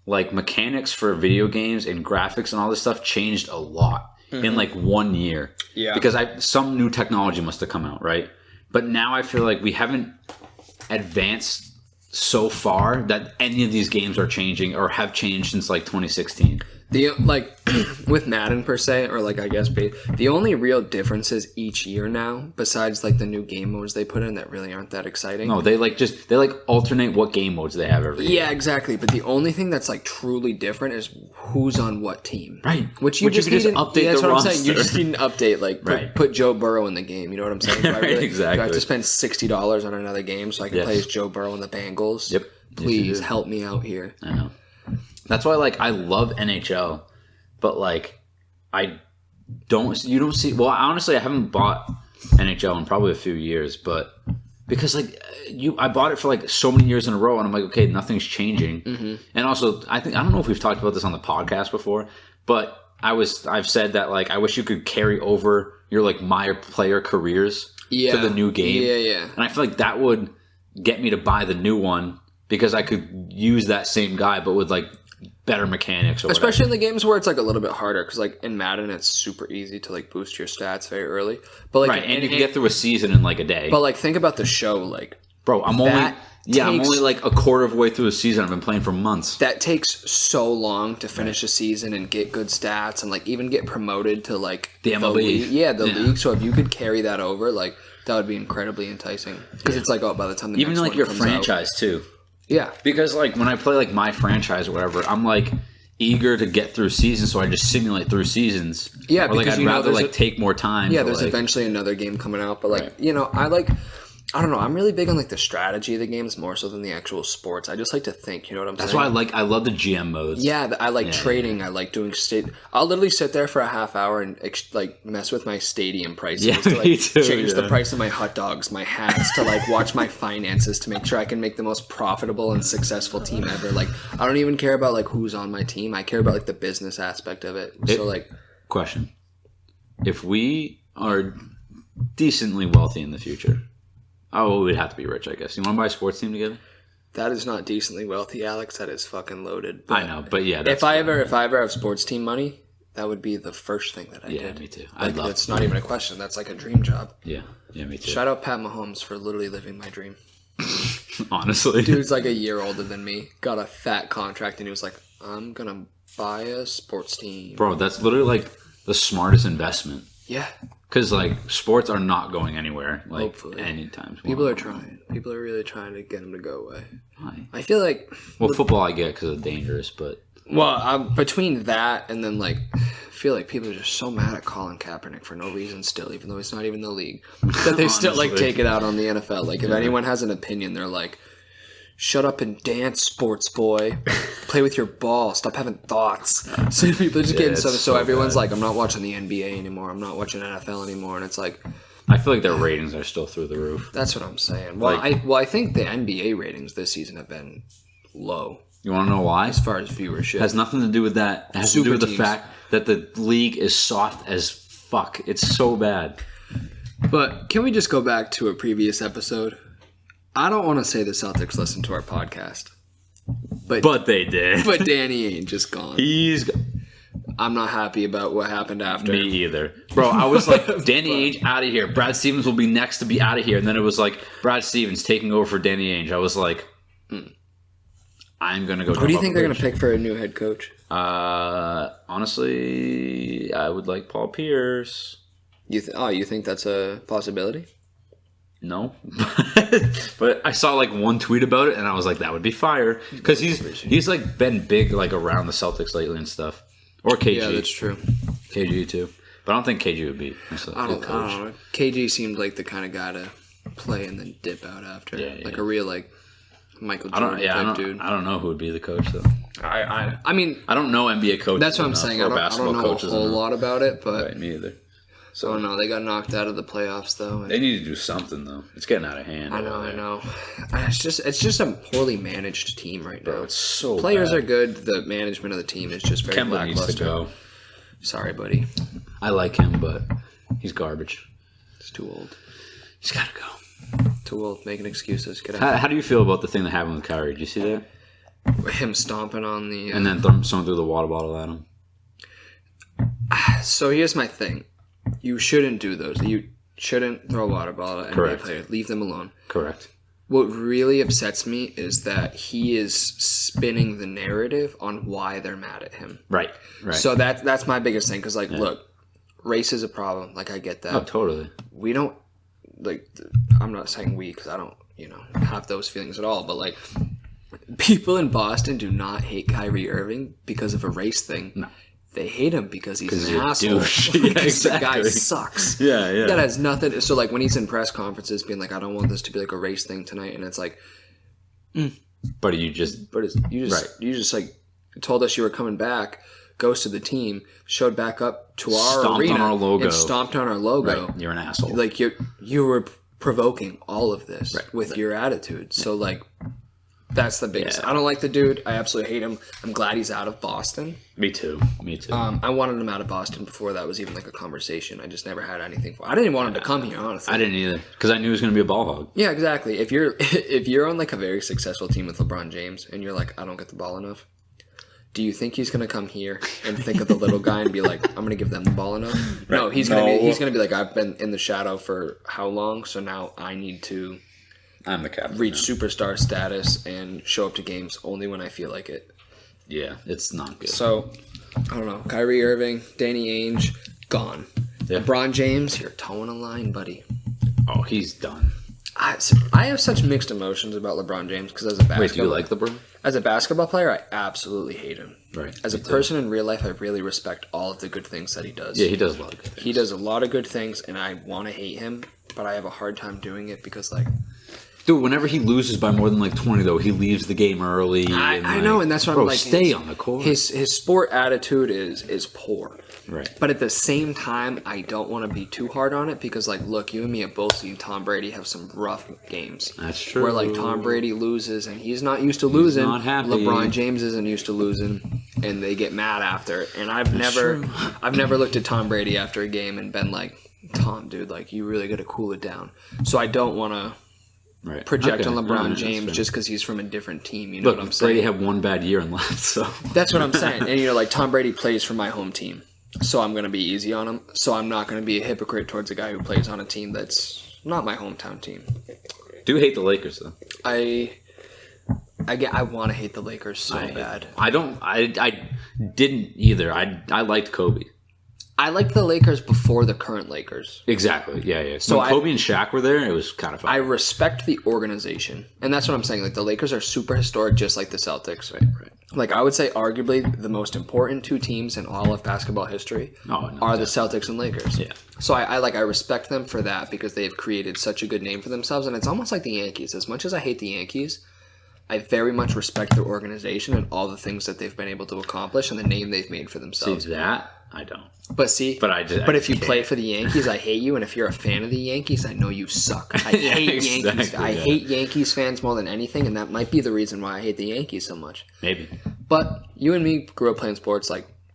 like mechanics for video games and graphics and all this stuff changed a lot. In like 1 year. Yeah. Because some new technology must have come out, right? But now I feel like we haven't advanced so far that any of these games are changing or have changed since like 2016. With Madden per se, or like I guess the only real differences each year now, besides like the new game modes they put in that really aren't that exciting. No, they alternate what game modes they have every year. Yeah, exactly. But the only thing that's like truly different is who's on what team. Right. Which you just need update that's the what roster. I'm saying. You just need an update. Like put Joe Burrow in the game. You know what I'm saying? Exactly. Do I have to spend $60 on another game so I can play as Joe Burrow in the Bengals? Yep. Please help me out here. I know. That's why I love NHL. But you don't see. Well, honestly, I haven't bought NHL in probably a few years, but because I bought it for so many years in a row, and I'm like, okay, nothing's changing. Mm-hmm. And also, I don't know if we've talked about this on the podcast before, but I've said that I wish you could carry over your my player careers to the new game. Yeah. And I feel like that would get me to buy the new one because I could use that same guy, but with better mechanics or whatever. Especially in the games where it's a little bit harder because in Madden it's super easy to boost your stats very early. But and you can get through a season in a day. But think about the show, bro, I'm only a quarter of the way through the season. I've been playing for months. That takes so long to finish a season and get good stats and even get promoted to the MLB. The league. So if you could carry that over, that would be incredibly enticing because it's by the time the even next one your comes franchise out. too. Yeah, because when I play my franchise or whatever, I'm eager to get through seasons, so I just simulate through seasons. Yeah, or because I'd rather take more time. Yeah, there's eventually another game coming out, but I don't know. I'm really big on the strategy of the games more so than the actual sports. I just like to think. You know what I'm saying? That's why I love the GM modes. Yeah, I like trading. Yeah. I like doing I'll literally sit there for a half hour and mess with my stadium prices to change the price of my hot dogs, my hats, to watch my finances to make sure I can make the most profitable and successful team ever. I don't even care about who's on my team. I care about the business aspect of it. Question: if we are decently wealthy in the future. Oh, we'd have to be rich, I guess. You want to buy a sports team together? That is not decently wealthy, Alex. That is fucking loaded. But I know, but yeah. If I ever have sports team money, that would be the first thing that I did. Yeah, me too. I'd love. It's not even a question. That's a dream job. Yeah, me too. Shout out Pat Mahomes for literally living my dream. Honestly, dude's a year older than me. Got a fat contract, and he was like, "I'm gonna buy a sports team." Bro, that's literally the smartest investment. Yeah. Because sports are not going anywhere. Hopefully, anytime. People are trying. People are really trying to get them to go away. Why? I feel football I get because it's dangerous, but between that and then I feel people are just so mad at Colin Kaepernick for no reason still, even though he's not even in the league, that they still take it out on the NFL. If anyone has an opinion, they're like, "Shut up and dance, sports boy. Play with your ball. Stop having thoughts." So people are just getting so everyone's bad. I'm not watching the NBA anymore. I'm not watching NFL anymore. And it's I feel like their ratings are still through the roof. That's what I'm saying. Well, I think the NBA ratings this season have been low. You want to know why? As far as viewership. It has nothing to do with that. It has to do with the fact that the league is soft as fuck. It's so bad. But can we just go back to a previous episode? I don't want to say the Celtics listen to our podcast. But they did. But Danny Ainge is gone. I'm not happy about what happened after. Me either. Bro, I was like, Danny Ainge out of here. Brad Stevens will be next to be out of here. And then it was Brad Stevens taking over for Danny Ainge. I was like, I'm going to go. Who do you think they're going to pick for a new head coach? Honestly, I would like Paul Pierce. You think that's a possibility? No, but I saw one tweet about it, and I was like, "That would be fire," because he's been big around the Celtics lately and stuff, or KG. Yeah, that's true. KG too, but I don't think KG would be. I don't know. KG seemed like the kind of guy to play and then dip out after, a real Michael Jordan type dude. I don't know who would be the coach though. I mean, I don't know NBA coaches. That's what I'm saying. I don't know a whole lot about it, but right, me either. So no, they got knocked out of the playoffs though. They need to do something though. It's getting out of hand. I know. It's just a poorly managed team right now. Bro, it's so players bad. are good. The management of the team is just very Kemba lackluster. needs to go. Sorry, buddy. I like him, but he's garbage. He's too old. He's got to go. Too old. Making excuses. Get out. How do you feel about the thing that happened with Kyrie? Did you see that? Him stomping on the and then someone threw the water bottle at him. So here's my thing. You shouldn't do those. You shouldn't throw a water bottle at NBA players. Leave them alone. Correct. What really upsets me is that he is spinning the narrative on why they're mad at him. Right. So that's my biggest thing. Because, look, race is a problem. Like, I get that. Oh, totally. We don't, I'm not saying we because I don't, have those feelings at all. But, people in Boston do not hate Kyrie Irving because of a race thing. No. They hate him because he's an asshole. Because the guy sucks. Yeah. That has nothing. So, when he's in press conferences being like, I don't want this to be a race thing tonight. And it's like, But you just told us you were coming back, ghosted the team, showed back up to our arena, on our logo. and stomped on our logo. Right. You're an asshole. You were provoking all of this with your attitude. So, that's the biggest. Yeah. I don't like the dude. I absolutely hate him. I'm glad he's out of Boston. Me too. I wanted him out of Boston before that was even a conversation. I just never had anything for. I didn't even want him to come here, honestly. I didn't either because I knew he was going to be a ball hog. Yeah, exactly. If you're on a very successful team with LeBron James and you're like, I don't get the ball enough, do you think he's going to come here and think of the little guy and be like, I'm going to give them the ball enough? Right. No, he's going to be like, I've been in the shadow for how long, so now I need to. I'm the captain. Reach superstar status and show up to games only when I feel like it. Yeah, it's not good. So, I don't know. Kyrie Irving, Danny Ainge, gone. Yeah. LeBron James, you're towing a line, buddy. Oh, he's done. I have such mixed emotions about LeBron James because as a basketball. Wait, do you like LeBron? As a basketball player, I absolutely hate him. Right. As a person in real life, I really respect all of the good things that he does. Yeah, he does a lot of good things. He does a lot of good things, and I want to hate him, but I have a hard time doing it because, Dude, whenever he loses by more than 20, though, he leaves the game early. I know, and that's what I'm like. Stay on the court. His sport attitude is poor. Right. But at the same time, I don't want to be too hard on it because, look, you and me have both seen Tom Brady have some rough games. That's true. Where, Tom Brady loses and he's not used to losing. Not happy. LeBron James isn't used to losing, and they get mad after. And I've never looked at Tom Brady after a game and been like, Tom, dude, you really got to cool it down. So I don't want to. Right. Project on LeBron James just because he's from a different team. You know what I'm saying? Brady had one bad year and left, so. That's what I'm saying. And, Tom Brady plays for my home team. So I'm going to be easy on him. So I'm not going to be a hypocrite towards a guy who plays on a team that's not my hometown team. Do hate the Lakers, though. I want to hate the Lakers so bad. I didn't either. I liked Kobe. I liked the Lakers before the current Lakers. Exactly. Yeah. So when Kobe and Shaq were there, it was kind of fun. I respect the organization. And that's what I'm saying. The Lakers are super historic, just like the Celtics. Right. I would say arguably the most important two teams in all of basketball history are the Celtics and Lakers. Yeah. So I respect them for that because they've created such a good name for themselves. And it's almost like the Yankees. As much as I hate the Yankees, I very much respect their organization and all the things that they've been able to accomplish and the name they've made for themselves. See, that I don't. But if you play for the Yankees, I hate you, and if you're a fan of the Yankees, I know you suck. I hate Yankees. I hate Yankees fans more than anything, and that might be the reason why I hate the Yankees so much. Maybe. But you and me grew up playing sports.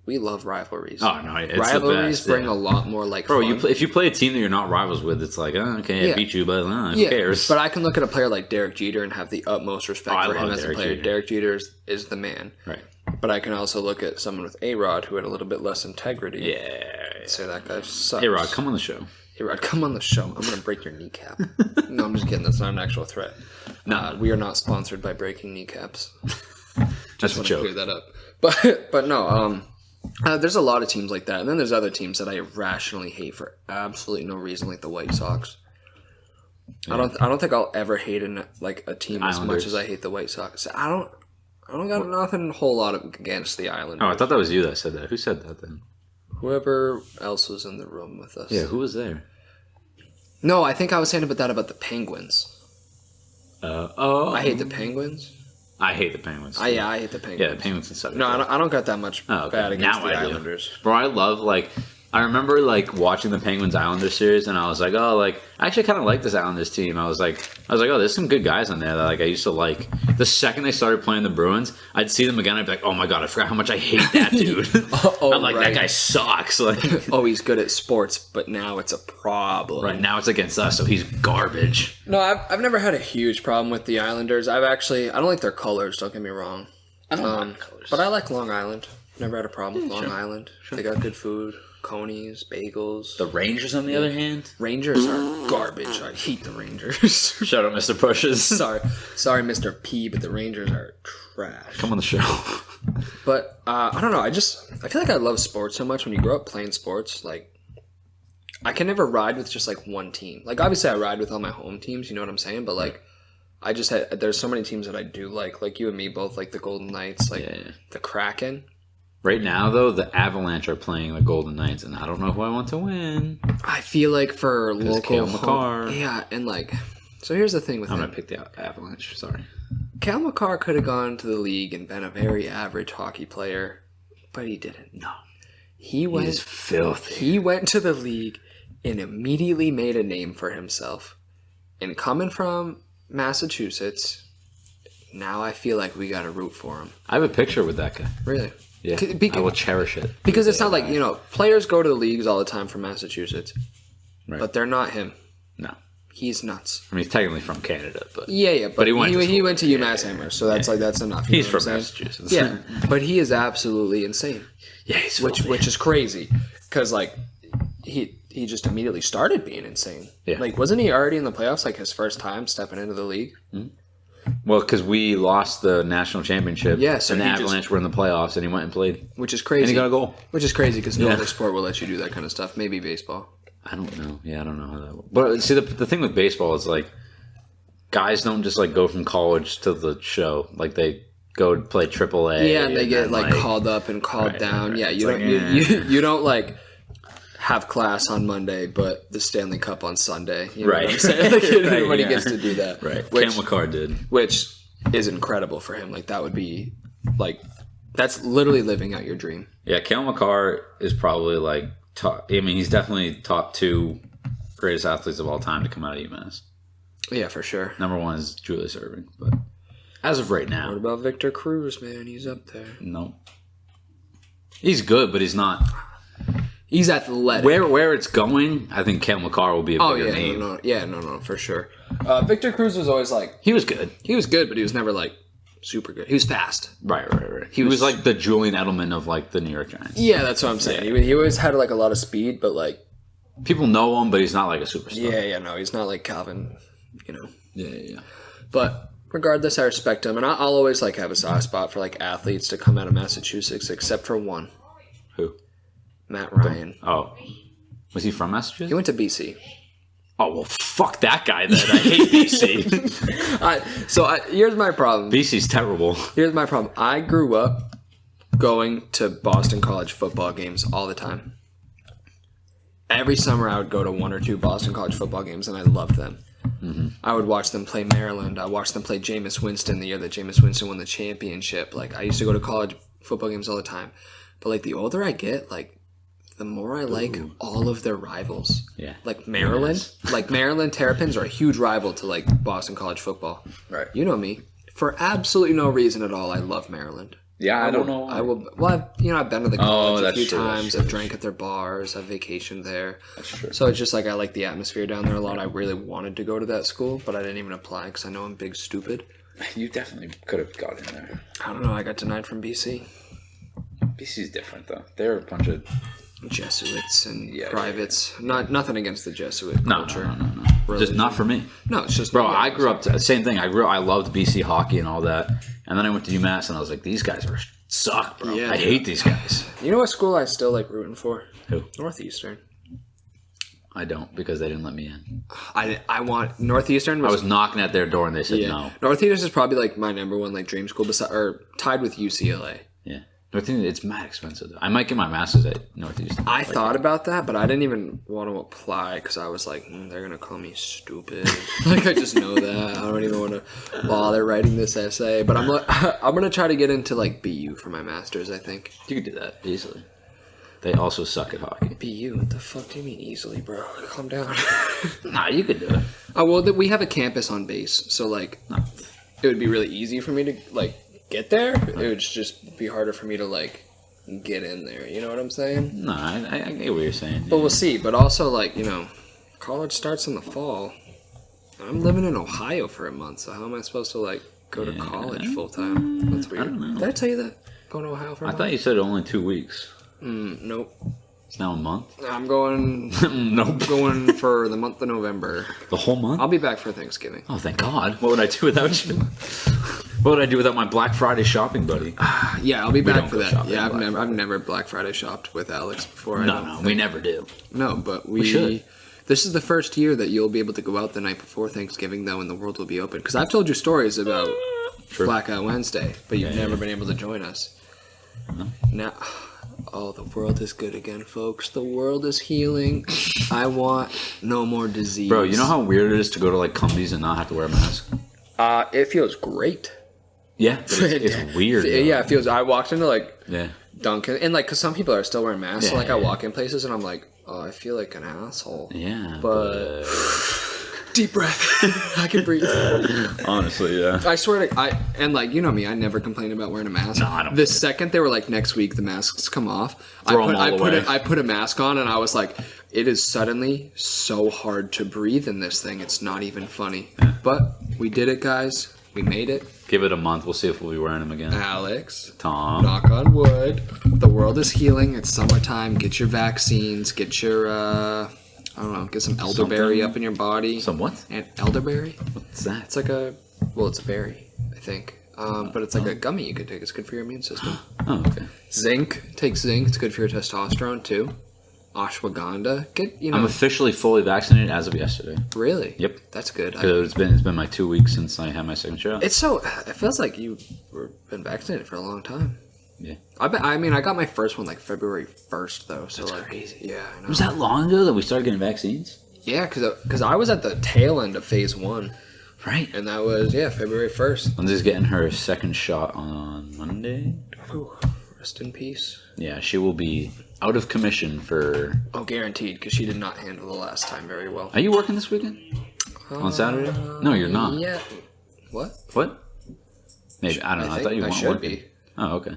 We love rivalries. Oh no, it's rivalries the best, bring a lot more Bro, fun. If you play a team that you're not rivals with, it's I beat you, but who cares? But I can look at a player like Derek Jeter and have the utmost respect for him as a player. Derek Jeter is the man. Right. But I can also look at someone with A-Rod who had a little bit less integrity. Yeah. Say that guy sucks. A-Rod, come on the show. A-Rod, come on the show. I'm going to break your kneecap. No, I'm just kidding. That's not an actual threat. We are not sponsored by breaking kneecaps. Just want to clear that up. But no, there's a lot of teams like that. And then there's other teams that I irrationally hate for absolutely no reason, like the White Sox. Yeah. I don't think I'll ever hate a team as much as I hate the White Sox. I don't got nothing a whole lot against the Islanders. Oh, I thought that was you that said that. Who said that then? Whoever else was in the room with us. Yeah, who was there? No, I think I was saying about the Penguins. I hate the Penguins. I hate the Penguins. I hate the Penguins. Yeah, the Penguins and stuff. No, I don't got that much bad against the Islanders. Bro, I love I remember watching the Penguins Islanders series, and I was like, I actually kind of like this Islanders team. I was like, oh, there's some good guys on there that I used to like. The second they started playing the Bruins, I'd see them again. I'd be like, oh my god, I forgot how much I hate that dude. I'm like, that guy sucks. He's good at sports, but now it's a problem. Right now it's against us, so he's garbage. No, I've never had a huge problem with the Islanders. I don't like their colors. Don't get me wrong. I don't like colors, but I like Long Island. Never had a problem with Long Island. Sure. They got good food. Conies, bagels. The Rangers, on the other hand, Rangers are garbage. I hate the Rangers. Shout out, Mr. Pushes. sorry, Mr. P, but the Rangers are trash. Come on the show. But I don't know. I feel like I love sports so much. When you grow up playing sports, like I can never ride with just like one team. Like obviously, I ride with all my home teams. You know what I'm saying? But like, there's so many teams that I do like you and me both, like the Golden Knights, like the Kraken. Right now, though, the Avalanche are playing the Golden Knights, and I don't know who I want to win. I feel like for local Cale Makar. Yeah, and like, so here's the thing with I'm him. going to pick the Avalanche, sorry. Cale Makar could have gone to the league and been a very average hockey player, but he didn't. No. He is filthy. He went to the league and immediately made a name for himself. And coming from Massachusetts, now I feel like we got to root for him. I have a picture with that guy. Really? Yeah, I will cherish it. Because it's not like, players go to the leagues all the time from Massachusetts. Right. But they're not him. No. He's nuts. I mean, he's technically from Canada, but... Yeah, but he went to UMass Amherst, so that's that's enough. He's from Massachusetts. Yeah, but he is absolutely insane. Yeah, he's which is crazy, because, like, he just immediately started being insane. Yeah. Like, wasn't he already in the playoffs, like, his first time stepping into the league? Mm-hmm. Well, because we lost the national championship, so and the Avalanche were in the playoffs, and he went and played. Which is crazy. And he got a goal. Which is crazy, because no other sport will let you do that kind of stuff. Maybe baseball. I don't know. Yeah, I don't know how that works. But see, the thing with baseball is, like, guys don't just, like, go from college to the show. Like, they go play AAA. Yeah, and they get, like, called up and called down. Right. Yeah, you don't, like... have class on Monday, but the Stanley Cup on Sunday. You know what I'm saying? Like, everybody gets to do that. Right. Cale Makar did. Which is incredible for him. Like, that would be, like, that's literally living out your dream. Yeah, Cale Makar is probably, like, top. I mean, he's definitely top 2 greatest athletes of all time to come out of UMass. Yeah, for sure. Number 1 is Julius Erving, but as of right now. What about Victor Cruz, man? He's up there. No. He's good, but he's not... He's athletic. Where it's going, I think Cale Makar will be a bigger name. No, for sure. Victor Cruz was always like... He was good. He was good, but he was never, like, super good. He was fast. Right. He was like the Julian Edelman of, like, the New York Giants. Yeah, that's what I'm saying. He always had, like, a lot of speed, but, like... People know him, but he's not, like, a superstar. Yeah, no, he's not like Calvin, you know. Yeah. But... regardless, I respect him, and I'll always, like, have a soft spot for, like, athletes to come out of Massachusetts, except for one. Who? Matt Ryan. Oh. Was he from Massachusetts? He went to BC. Oh, well, fuck that guy then. I hate BC. Here's my problem. BC's terrible. Here's my problem. I grew up going to Boston College football games all the time. Every summer I would go to 1 or 2 Boston College football games, and I loved them. Mm-hmm. I would watch them play Maryland. I watched them play Jameis Winston the year that Jameis Winston won the championship. Like, I used to go to college football games all the time. But, like, the older I get, like, the more I like all of their rivals. Yeah. Like Maryland. Yes. Like Maryland Terrapins are a huge rival to like Boston College football. Right. You know me. For absolutely no reason at all, I love Maryland. Yeah, I don't know. I will. Well, I've been to the college a few times. I've drank at their bars. I've vacationed there. That's true. So it's just like I like the atmosphere down there a lot. I really wanted to go to that school, but I didn't even apply because I know I'm big stupid. You definitely could have got in there. I don't know. I got denied from BC. BC's different though. They're a bunch of Jesuits and privates. Yeah. Nothing against the Jesuit culture. No. Just not for me. No, it's just... Bro, I grew up... Same thing. I loved BC hockey and all that. And then I went to UMass and I was like, these guys suck, bro. Yeah, I hate these guys. You know what school I still like rooting for? Who? Northeastern. I don't, because they didn't let me in. I want... Northeastern I was knocking at their door and they said no. Northeastern is probably like my number one like dream school, or tied with UCLA. Yeah. It's mad expensive though. I might get my master's at Northeastern. I thought about that, but I didn't even want to apply because I was like, they're gonna call me stupid. Like I just know that. I don't even want to bother writing this essay. But I'm gonna try to get into like BU for my master's. I think you could do that easily. They also suck at hockey. BU? What the fuck do you mean easily, bro? Calm down. Nah, you could do it. Oh well, we have a campus on base, so like, it would be really easy for me to like get there. It would just be harder for me to like get in there. You know what I'm saying? No, I get what you're saying. But we'll see. But also, like, college starts in the fall. I'm living in Ohio for a month, so how am I supposed to like go to college full time? That's weird. I don't know. Did I tell you that? Going to Ohio for a month? I thought you said only 2 weeks. Nope. Now a month? I'm going. Nope. Going for the month of November. The whole month? I'll be back for Thanksgiving. Oh, thank God. What would I do without you? What would I do without my Black Friday shopping buddy? Yeah, I'll be back don't for go that. shopping Yeah, on I've never Black Friday shopped with Alex before. No, we never do. No, but We should. This is the first year that you'll be able to go out the night before Thanksgiving, though, and the world will be open. Because I've told you stories about Blackout Wednesday, but you've never been able to join us. No. Now, oh, the world is good again, folks. The world is healing. I want no more disease. Bro, you know how weird it is to go to like Cumbies and not have to wear a mask? It feels great. Yeah, but it's weird. Though. Yeah, it feels. I walked into like Yeah. Dunkin', and like, cause some people are still wearing masks. Yeah, so, like, yeah, I walk in places and I'm like, oh, I feel like an asshole. Yeah, But deep breath. I can breathe. honestly, yeah. I swear to and like, you know me, I never complain about wearing a mask. No, I don't. The second they were like, next week the masks come off, Throw them all away. I put a mask on and I was like, it is suddenly so hard to breathe in this thing. It's not even funny. Yeah. But we did it, guys. We made it. Give it a month. We'll see if we'll be wearing them again. Alex, Tom. knock on wood. The world is healing. It's summertime. Get your vaccines. Get your, I don't know, get some elderberry up in your body. Some what? And elderberry? What's that? It's like it's a berry, I think. But it's like a gummy you could take. It's good for your immune system. Oh, okay. Zinc. Take zinc. It's good for your testosterone, too. Ashwagandha. I'm officially fully vaccinated as of yesterday. Really? Yep. That's good. Because it's been my 2 weeks since I had my second shot. It feels like you've been vaccinated for a long time. Yeah. I got my first one like February 1st, though. So that's crazy. Yeah, I know. Was that long ago that we started getting vaccines? Yeah, because I was at the tail end of phase 1. Right. And that was, February 1st. Lindsay's getting her second shot on Monday. Ooh, rest in peace. Yeah, she will be out of commission for... Oh, guaranteed, because she did not handle the last time very well. Are you working this weekend? On Saturday? No, you're not. Yeah. What? What? Maybe. I don't know. I thought you weren't should working. be. Oh, okay.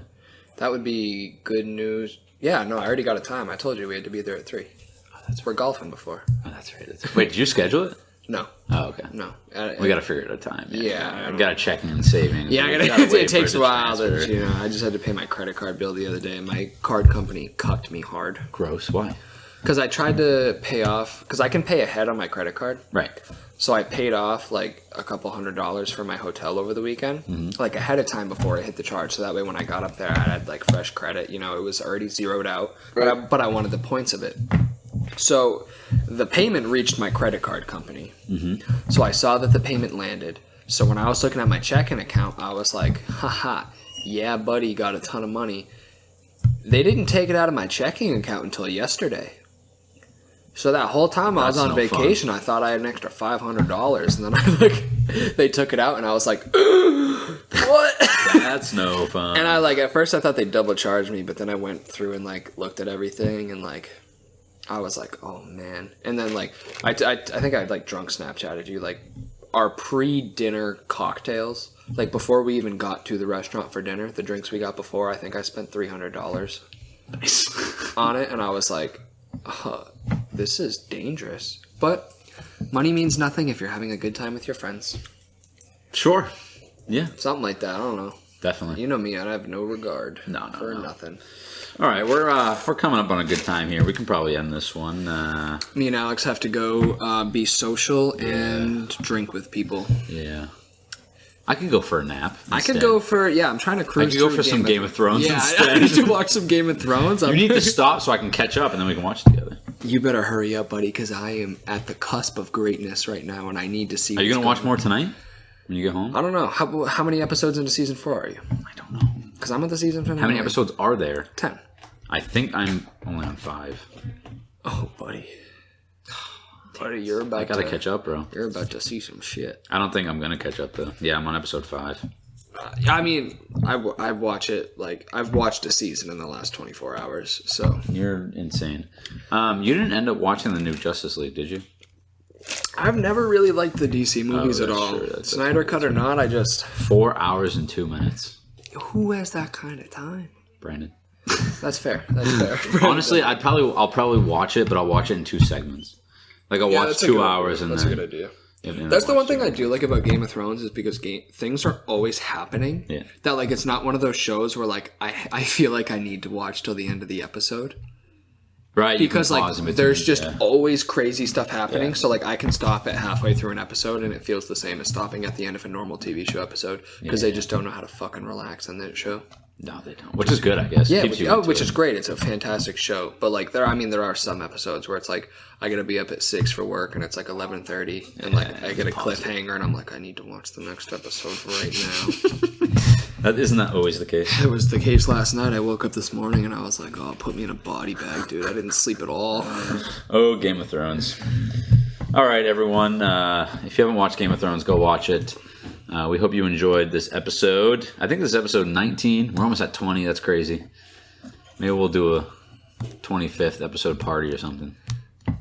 That would be good news. Yeah, no, I already got a time. I told you we had to be there at 3. We're golfing before. Oh, that's right. Wait, did you schedule it? No. Oh, okay. No. We got to figure out a time. Yeah. I got to check in savings. Yeah, it takes a while. I just had to pay my credit card bill the other day, and my card company cucked me hard. Gross. Why? Because I tried to pay off, because I can pay ahead on my credit card. Right. So I paid off like a couple $100s for my hotel over the weekend, like ahead of time before I hit the charge. So that way when I got up there, I had like fresh credit. You know, it was already zeroed out, but I wanted the points of it. So the payment reached my credit card company. Mm-hmm. So I saw that the payment landed. So when I was looking at my checking account, I was like, haha, yeah, buddy, got a ton of money. They didn't take it out of my checking account until yesterday. So that whole time I was on vacation, I thought I had an extra $500, and then they took it out, and I was like, "What?" That's no fun. And at first I thought they double charged me, but then I went through and looked at everything, and I was like, "Oh man!" And then I think I drunk Snapchatted you our pre-dinner cocktails, before we even got to the restaurant for dinner, the drinks we got before. I think I spent $300 on it, and I was like, this is dangerous. But money means nothing if you're having a good time with your friends. Sure. Yeah. Something like that. I don't know. Definitely. You know me. I have no regard for nothing. All right, we're coming up on a good time here. We can probably end this one. Me and Alex have to go be social and drink with people. Yeah. I could go for a nap. Instead. I could go for, I'm trying to cruise. I could go for some Game of Thrones instead. I need to watch some Game of Thrones. You need to stop so I can catch up and then we can watch together. You better hurry up, buddy, because I am at the cusp of greatness right now and I need to see. Are you going to watch more tonight when you get home? I don't know. How many episodes into season 4 are you? I don't know. Because I'm at the season finale. How many episodes are there? 10. I think I'm only on 5. Oh, buddy. Buddy, you're about I gotta catch up, bro. You're about to see some shit. I don't think I'm gonna catch up, though. Yeah, I'm on episode 5. I mean, I watch it, I've watched a season in the last 24 hours, so. You're insane. You didn't end up watching the new Justice League, did you? I've never really liked the DC movies at all. Snyder Cut or not, I just... 4 hours and 2 minutes. Who has that kind of time? Brandon. That's fair. That's fair. Honestly, I'll probably watch it, but I'll watch it in 2 segments. I'll watch 2 hours and that's then... a good idea. That's the one thing I do like about Game of Thrones is because things are always happening. Yeah. That it's not one of those shows where I feel like I need to watch till the end of the episode. Right. You because can like pause in between, there's just yeah. always crazy stuff happening. Yeah. So like I can stop it halfway through an episode and it feels the same as stopping at the end of a normal TV show episode because they just don't know how to fucking relax on that show. No, they don't. Which is good, I guess. Yeah, Keeps you into which it. is great. It's a fantastic show. But like there are some episodes where it's like I gotta be up at 6 for work and it's like 11:30 and like I get a cliffhanger and I'm like I need to watch the next episode right now. Isn't that always the case? It was the case last night. I woke up this morning and I was like, oh, put me in a body bag, dude. I didn't sleep at all. Oh, Game of Thrones. All right, everyone. If you haven't watched Game of Thrones, go watch it. We hope you enjoyed this episode. I think this is episode 19. We're almost at 20. That's crazy. Maybe we'll do a 25th episode party or something.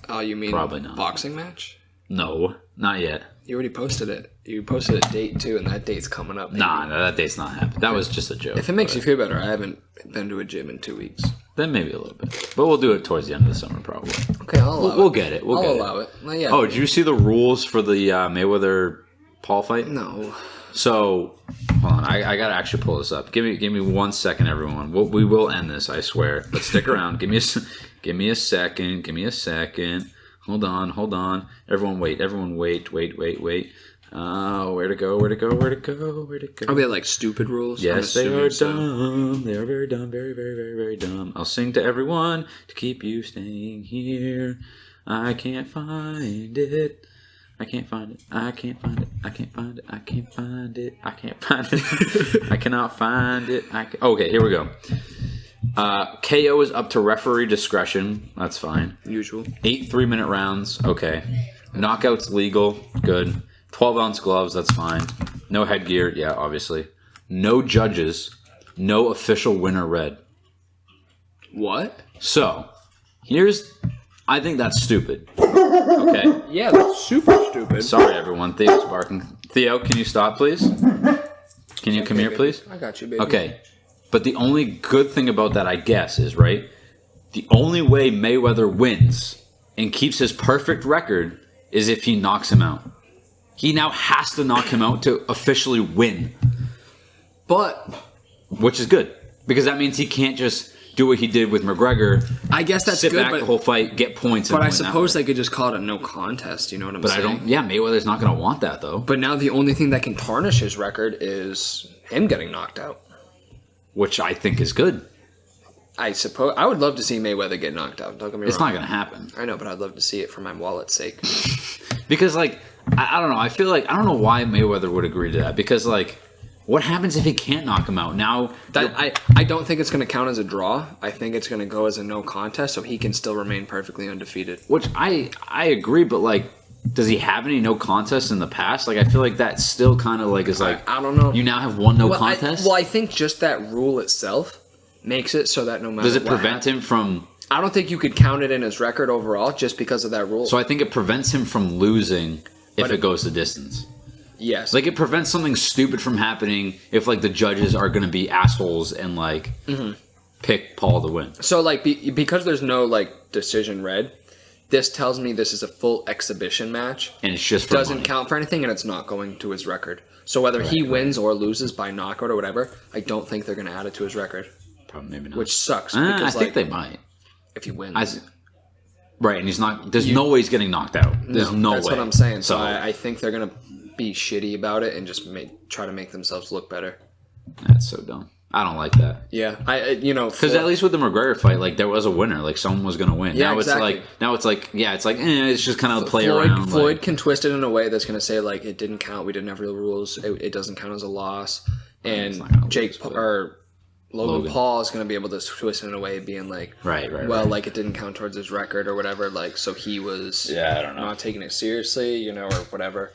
Oh, you mean Probably not. boxing match? No, not yet. You already posted it. You posted a date too, and that date's coming up. Nah, no, that date's not happening. That was just a joke. If it makes you feel better, I haven't been to a gym in 2 weeks. Then maybe a little bit. But we'll do it towards the end of the summer, probably. Okay, I'll allow it. We'll get it. I'll allow it. Well, yeah. Oh, did you see the rules for the Mayweather-Paul fight? No. So, hold on. I gotta actually pull this up. Give me 1 second, everyone. We will end this, I swear. But stick around. Give me a second. Give me a second. Hold on. Everyone wait. Where to go? Are they like stupid rules? Yes, they are dumb. They are very dumb. Very, very, very, very dumb. I'll sing to everyone to keep you staying here. I can't find it. I cannot find it. Okay, here we go. KO is up to referee discretion. That's fine. Usual. 8 3-minute rounds. Okay. Knockouts legal. Good. 12-ounce gloves. That's fine. No headgear. Yeah, obviously. No judges. No official winner read. What? So, I think that's stupid. Okay? Yeah, that's super stupid. Sorry, everyone. Theo's barking. Theo, can you stop, please? Can you come here, please? I got you, baby. Okay. But the only good thing about that, I guess, is, right, the only way Mayweather wins and keeps his perfect record is if he knocks him out. He now has to knock him out to officially win. But Which is good. Because that means he can't just do what he did with McGregor. I guess that's sit good, back but the whole fight, get points. I suppose they could just call it a no contest. You know what I'm saying? Yeah, Mayweather's not going to want that, though. But now the only thing that can tarnish his record is him getting knocked out. Which I think is good. I suppose I would love to see Mayweather get knocked out. Don't get me wrong. It's not going to happen. I know, but I'd love to see it for my wallet's sake. Because, like, I don't know. I feel like, I don't know why Mayweather would agree to that. Because, like, what happens if he can't knock him out? Now, I don't think it's going to count as a draw. I think it's going to go as a no contest, so he can still remain perfectly undefeated. which I agree, but, like, does he have any no contests in the past? Like, I feel like that still kind of, like, is like, I don't know. You now have one no contest? I think just that rule itself makes it so that no matter Does it what prevent him from... I don't think you could count it in his record overall just because of that rule. So I think it prevents him from losing if it goes the distance. Yes. Like, it prevents something stupid from happening if, like, the judges are going to be assholes and, like, pick Paul to win. So, like, because there's no, like, decision read, this tells me this is a full exhibition match. And it's just for doesn't money. count for anything, and it's not going to his record. So whether he wins or loses by knockout or whatever, I don't think they're going to add it to his record. Probably maybe not. Which sucks. I Because, think they might. if he wins. Right, and he's not... There's no way he's getting knocked out. There's no way. That's what I'm saying. So I think they're going to be shitty about it and just try to make themselves look better. That's so dumb. I don't like that. Yeah. Because at least with the McGregor fight, like, there was a winner. Like, someone was going to win. Yeah, now exactly. It's just kind of play Floyd, around. Floyd can twist it in a way that's going to say, like, it didn't count. We didn't have real rules. It doesn't count as a loss. And Logan Paul is going to be able to twist it in a way being like, like, it didn't count towards his record or whatever. Like, so he was I don't know. not taking it seriously, or whatever.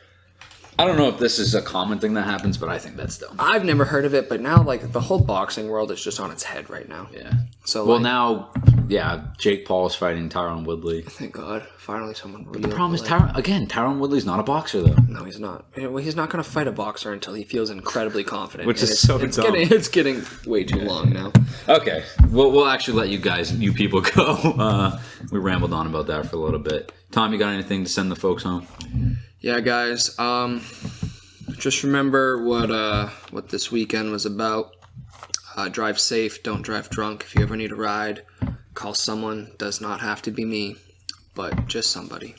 I don't know if this is a common thing that happens, but I think that's dumb. I've never heard of it, but now, like, the whole boxing world is just on its head right now. Yeah. So, well, now, Jake Paul is fighting Tyron Woodley. Thank God. Finally someone really... The problem is, Tyron Woodley's not a boxer, though. No, he's not. Well, he's not going to fight a boxer until he feels incredibly confident. Which is so dumb. It's getting way too long now. Okay. We'll actually let you people go. We rambled on about that for a little bit. Tom, you got anything to send the folks home? Yeah, guys. Just remember what this weekend was about. Drive safe. Don't drive drunk. If you ever need a ride, Call someone, does not have to be me, but just somebody.